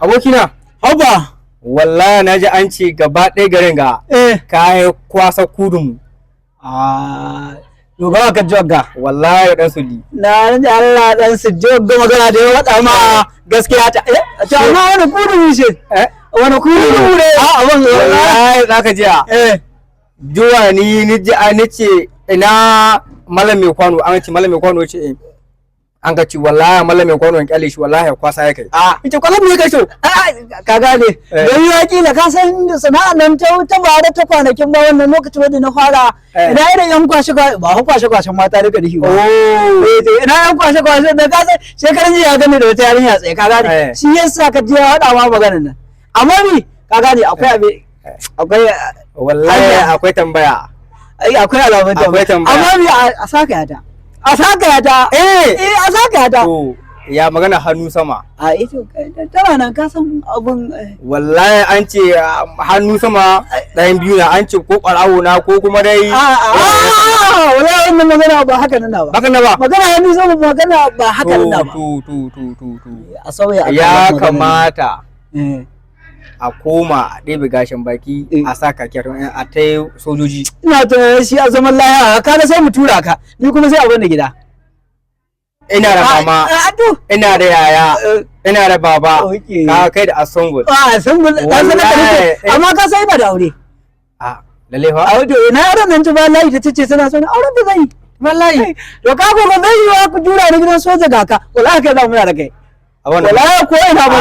Abokina, Haba. wallahi na ji an ce gaba ɗaya garin ga kayan kwasa kudun. To ba ka jogga. Wallahi dan suli. Na ji Allah dan su jogga magana da ya wada ma gaskiya ta. To amma wani kudun shi. Wani kudun ne? Abin Wallahi zaka ji a. Juwa ni ji a nace ina malam mai kwano an ce malam mai kwano ce an ka ci wallahi malam mai kwano kyale shi wallahi kwasa yake. Ita kwalam ne kai so. Ka gane. Don ya kila ka san sana'an nan ta bara ta kwanakin ba wannan lokacin wanda na fara ina irin yan kwashe ba kwashen mata duka da shi ba. Ina yan kwashe da ka san shekaran jiya ya gane da wata yarinya tsaye ka gane. Shi yasa ka je hada ma maganar nan. Amma ni ka gane akwai wallahi akwai tambaya. Akwai alamun tambaya. Amma ni a saka yata. A saka ta a saka ta ya magana hannu sama ito tana nan ka san abun wallahi an ce hannu sama ɗayan biyu na an ce ko ɓarawo na ko kuma dai wallahi wannan magana ba haka nan ba haka na ba magana hannu sama magana ba haka nan ba a sauya ya kamata a koma a ɗebe gashin baki a sa kakiyar a ta sojoji. Ina tunanin shi a zaman laya ka sai mu tura ka ni kuma sai a bani gida. Ina da mama, ina da yaya, ina da baba, ka kai da asongul. Asongul ka san da nake amma ka sai ba da aure. Lalle fa. A wato ina yaran nan ta ba layi ta ce suna son auren da zai. Wallahi. To ka ko ba zai yi wa ku jura ni gidan soja ga ka. Wallahi kai za mu da kai. Wallahi ko ina ba